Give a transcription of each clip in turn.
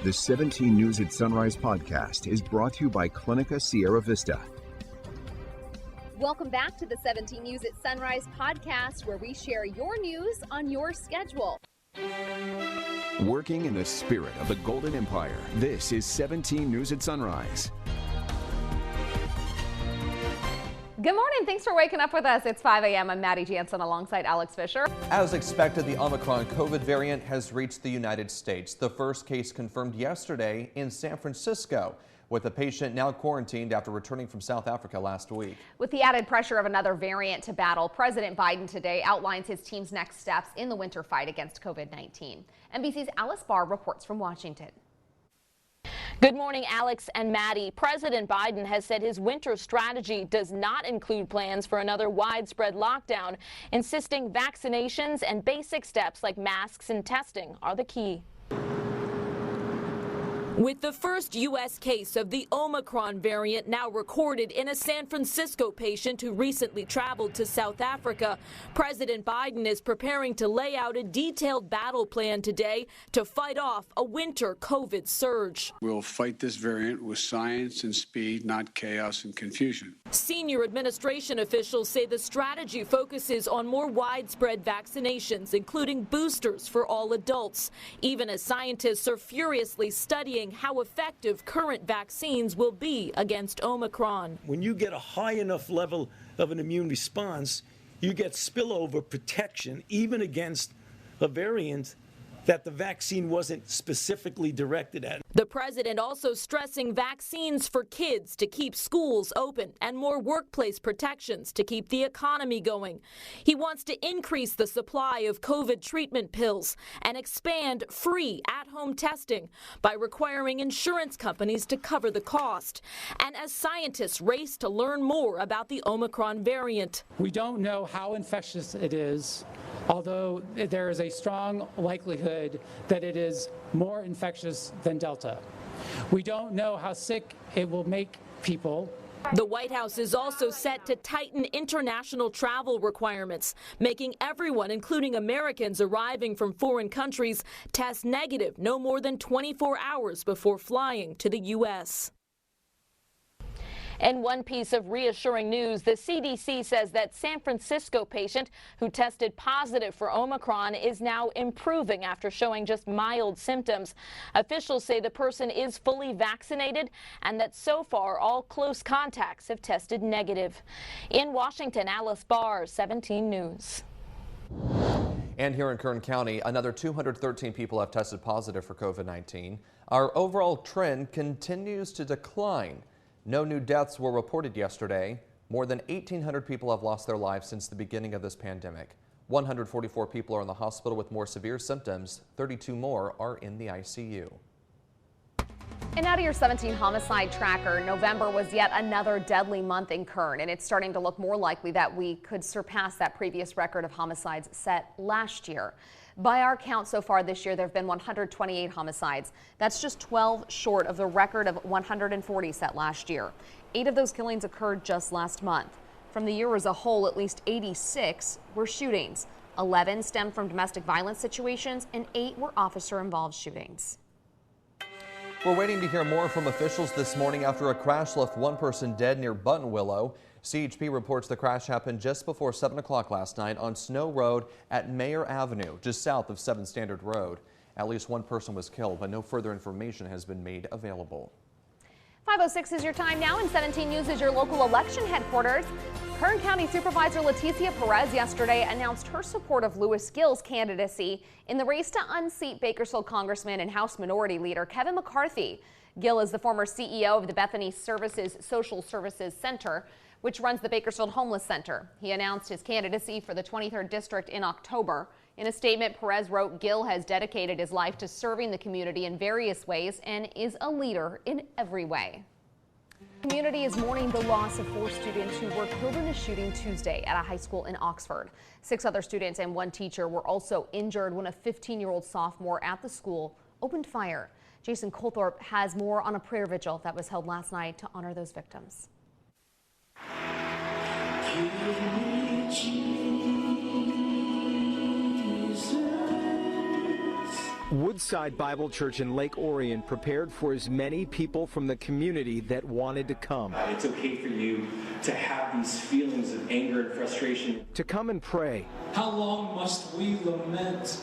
The 17 News at Sunrise podcast is brought to you by Clinica Sierra Vista. Welcome back to the 17 News at Sunrise podcast, where we share your news on your schedule. Working in the spirit of the Golden Empire, this is 17 News at Sunrise. Good morning. Thanks for waking up with us. It's 5 a.m. I'm Maddie Jansen alongside Alex Fisher. As expected, the Omicron COVID variant has reached the United States. The first case confirmed yesterday in San Francisco, with the patient now quarantined after returning from South Africa last week. With the added pressure of another variant to battle, President Biden today outlines his team's next steps in the winter fight against COVID-19. NBC's Alice Barr reports from Washington. Good morning, Alex and Maddie. President Biden has said his winter strategy does not include plans for another widespread lockdown, insisting vaccinations and basic steps like masks and testing are the key. With the first U.S. case of the Omicron variant now recorded in a San Francisco patient who recently traveled to South Africa, President Biden is preparing to lay out a detailed battle plan today to fight off a winter COVID surge. We'll fight this variant with science and speed, not chaos and confusion. Senior administration officials say the strategy focuses on more widespread vaccinations, including boosters for all adults, even as scientists are furiously studying how effective current vaccines will be against Omicron. When you get a high enough level of an immune response, you get spillover protection even against a variant that the vaccine wasn't specifically directed at. The president also stressing vaccines for kids to keep schools open and more workplace protections to keep the economy going. He wants to increase the supply of COVID treatment pills and expand free at-home testing by requiring insurance companies to cover the cost. And as scientists race to learn more about the Omicron variant. We don't know how infectious it is, although there is a strong likelihood that it is more infectious than Delta. We don't know how sick it will make people. The White House is also set to tighten international travel requirements, making everyone, including Americans arriving from foreign countries, test negative no more than 24 hours before flying to the U.S. And one piece of reassuring news, the CDC says that San Francisco patient who tested positive for Omicron is now improving after showing just mild symptoms. Officials say the person is fully vaccinated and that so far all close contacts have tested negative. In Washington, Alice Barr, 17 News. And here in Kern County, another 213 people have tested positive for COVID-19. Our overall trend continues to decline. No new deaths were reported yesterday. More than 1,800 people have lost their lives since the beginning of this pandemic. 144 people are in the hospital with more severe symptoms. 32 more are in the ICU. And now to your 17 homicide tracker. November was yet another deadly month in Kern, and it's starting to look more likely that we could surpass that previous record of homicides set last year. By our count so far this year, there have been 128 homicides. That's just 12 short of the record of 140 set last year. 8 of those killings occurred just last month. From the year as a whole, at least 86 were shootings. 11 stemmed from domestic violence situations, and 8 were officer-involved shootings. We're waiting to hear more from officials this morning after a crash left one person dead near Buttonwillow. CHP reports the crash happened just before 7 o'clock last night on Snow Road at Mayer Avenue, just south of 7 Standard Road. At least one person was killed, but no further information has been made available. 5:06 is your time now, and 17 News is your local election headquarters. Kern County Supervisor Leticia Perez yesterday announced her support of Louis Gill's candidacy in the race to unseat Bakersfield Congressman and House Minority Leader Kevin McCarthy. Gill is the former CEO of the Bethany Social Services Center, which runs the Bakersfield Homeless Center. He announced his candidacy for the 23rd District in October. In a statement, Perez wrote, "Gill has dedicated his life to serving the community in various ways and is a leader in every way." The community is mourning the loss of 4 students who were killed in a shooting Tuesday at a high school in Oxford. 6 other students and 1 teacher were also injured when a 15-year-old sophomore at the school opened fire. Jason Colthorpe has more on a prayer vigil that was held last night to honor those victims. Woodside Bible Church in Lake Orion prepared for as many people from the community that wanted to come. It's okay for you to have these feelings of anger and frustration. To come and pray. How long must we lament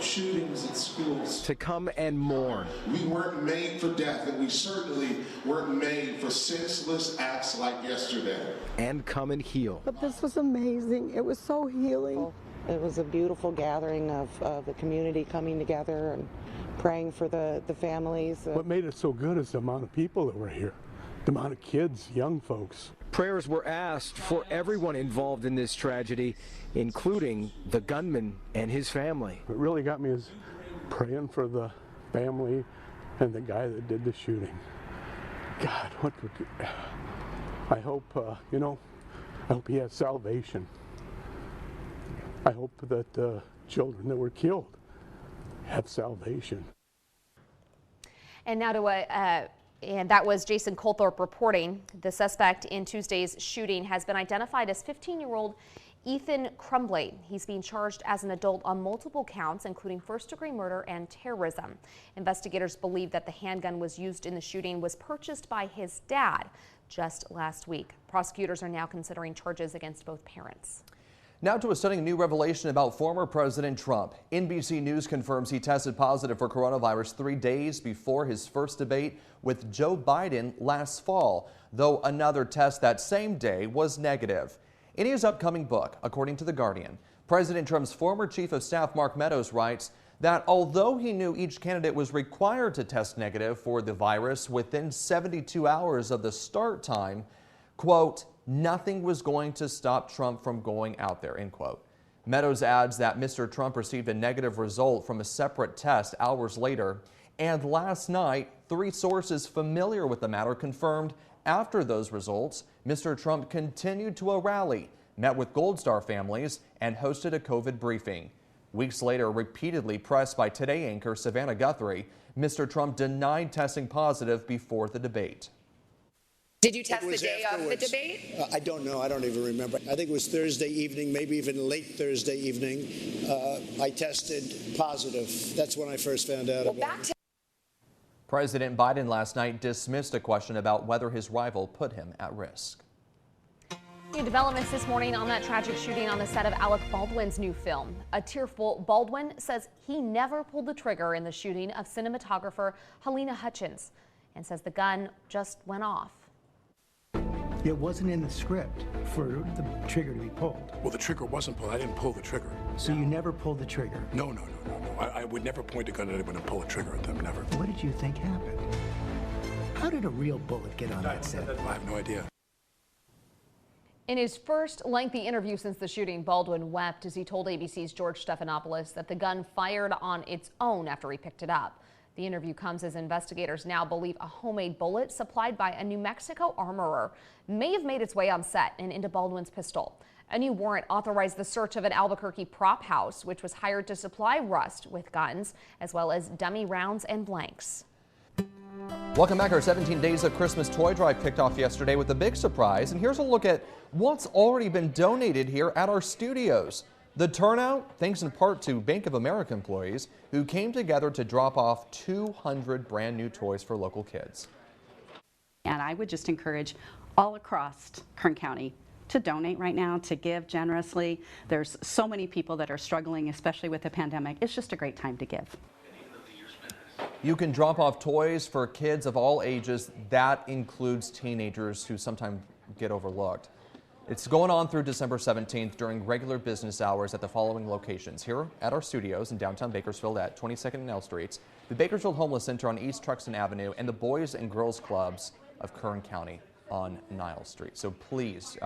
shootings at schools? To come and mourn. We weren't made for death, and we certainly weren't made for senseless acts like yesterday. And come and heal. But this was amazing. It was so healing. It was a beautiful gathering of the community coming together and praying for the families. What made it so good is the amount of people that were here, the amount of kids, young folks. Prayers were asked for everyone involved in this tragedy, including the gunman and his family. What really got me is praying for the family and the guy that did the shooting. God, I hope, I hope he has salvation. I hope that the children that were killed have salvation. And now and that was Jason Colthorpe reporting. The suspect in Tuesday's shooting has been identified as 15-year-old Ethan Crumblade. He's being charged as an adult on multiple counts, including first-degree murder and terrorism. Investigators believe that the handgun was used in the shooting was purchased by his dad just last week. Prosecutors are now considering charges against both parents. Now to a stunning new revelation about former President Trump. NBC News confirms he tested positive for coronavirus 3 days before his first debate with Joe Biden last fall, though another test that same day was negative. In his upcoming book, according to The Guardian, President Trump's former chief of staff Mark Meadows writes that although he knew each candidate was required to test negative for the virus within 72 hours of the start time, quote, nothing was going to stop Trump from going out there, end quote. Meadows adds that Mr. Trump received a negative result from a separate test hours later, and last night, 3 sources familiar with the matter confirmed after those results, Mr. Trump continued to a rally, met with Gold Star families, and hosted a COVID briefing. Weeks later, repeatedly pressed by Today anchor Savannah Guthrie, Mr. Trump denied testing positive before the debate. Did you test the day of the debate? I don't know. I don't even remember. I think it was Thursday evening, maybe even late Thursday evening. I tested positive. That's when I first found out about it. President Biden last night dismissed a question about whether his rival put him at risk. New developments this morning on that tragic shooting on the set of Alec Baldwin's new film. A tearful Baldwin says he never pulled the trigger in the shooting of cinematographer Helena Hutchins and says the gun just went off. It wasn't in the script for the trigger to be pulled. Well, the trigger wasn't pulled. I didn't pull the trigger. So you never pulled the trigger? No. I would never point a gun at anyone and pull a trigger at them, never. What did you think happened? How did a real bullet get on that set? I have no idea. In his first lengthy interview since the shooting, Baldwin wept as he told ABC's George Stephanopoulos that the gun fired on its own after he picked it up. The interview comes as investigators now believe a homemade bullet supplied by a New Mexico armorer may have made its way on set and into Baldwin's pistol. A new warrant authorized the search of an Albuquerque prop house, which was hired to supply Rust with guns, as well as dummy rounds and blanks. Welcome back. Our 17 Days of Christmas toy drive kicked off yesterday with a big surprise. And here's a look at what's already been donated here at our studios. The turnout, thanks in part to Bank of America employees who came together to drop off 200 brand new toys for local kids. And I would just encourage all across Kern County to donate right now, to give generously. There's so many people that are struggling, especially with the pandemic. It's just a great time to give. You can drop off toys for kids of all ages. That includes teenagers who sometimes get overlooked. It's going on through December 17th during regular business hours at the following locations. Here at our studios in downtown Bakersfield at 22nd and L Streets, the Bakersfield Homeless Center on East Truxton Avenue, and the Boys and Girls Clubs of Kern County on Niles Street. So please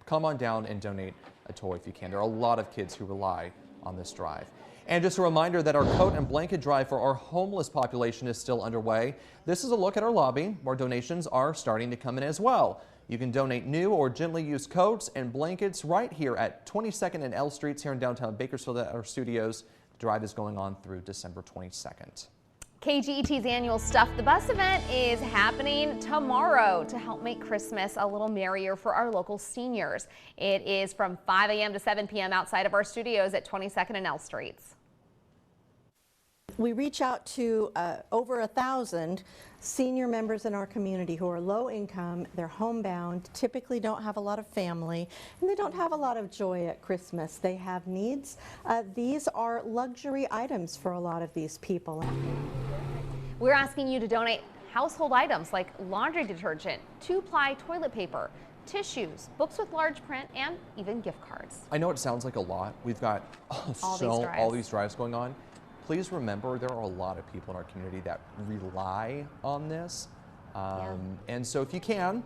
come on down and donate a toy if you can. There are a lot of kids who rely on this drive. And just a reminder that our coat and blanket drive for our homeless population is still underway. This is a look at our lobby where donations are starting to come in as well. You can donate new or gently used coats and blankets right here at 22nd and L Streets here in downtown Bakersfield at our studios. The drive is going on through December 22nd. KGET's annual Stuff the Bus event is happening tomorrow to help make Christmas a little merrier for our local seniors. It is from 5 a.m. to 7 p.m. outside of our studios at 22nd and L Streets. We reach out to over 1,000 senior members in our community who are low income, they're homebound, typically don't have a lot of family, and they don't have a lot of joy at Christmas. They have needs. These are luxury items for a lot of these people. We're asking you to donate household items like laundry detergent, 2-ply toilet paper, tissues, books with large print, and even gift cards. I know it sounds like a lot. We've got all these drives going on. Please remember there are a lot of people in our community that rely on this. And so if you can,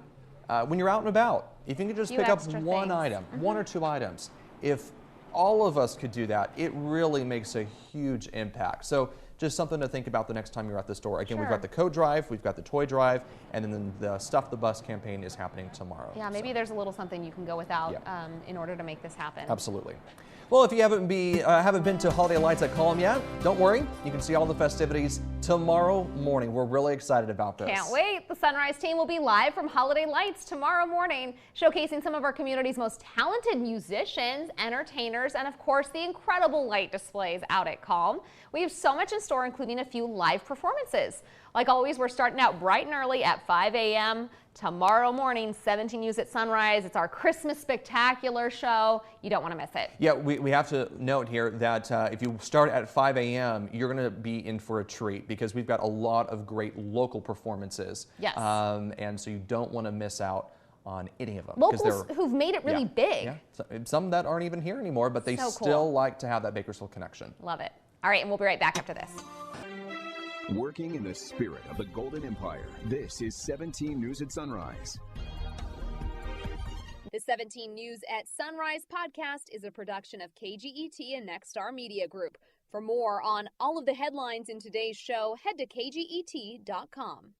when you're out and about, if you can just pick up one item, one or two items, if all of us could do that, it really makes a huge impact. So just something to think about the next time you're at the store. Again, we've got the code drive, we've got the toy drive, and then the Stuff the Bus campaign is happening tomorrow. Yeah, maybe there's a little something you can go without in order to make this happen. Absolutely. Well, if you haven't been to Holiday Lights at Column yet, don't worry. You can see all the festivities tomorrow morning. We're really excited about this. Can't wait. The Sunrise team will be live from Holiday Lights tomorrow morning, showcasing some of our community's most talented musicians, entertainers, and of course the incredible light displays out at Calm. We have so much in store, including a few live performances. Like always, we're starting out bright and early at 5 a.m. tomorrow morning, 17 News at Sunrise. It's our Christmas Spectacular show. You don't want to miss it. Yeah, we have to note here that if you start at 5 a.m., you're going to be in for a treat because we've got a lot of great local performances. Yes. And so you don't want to miss out on any of them. Locals who've made it really big. Yeah. Some that aren't even here anymore, but they still like to have that Bakersfield connection. Love it. All right, and we'll be right back after this. Working in the spirit of the Golden Empire, this is 17 News at Sunrise. The 17 News at Sunrise podcast is a production of KGET and Nexstar Media Group. For more on all of the headlines in today's show, head to kget.com.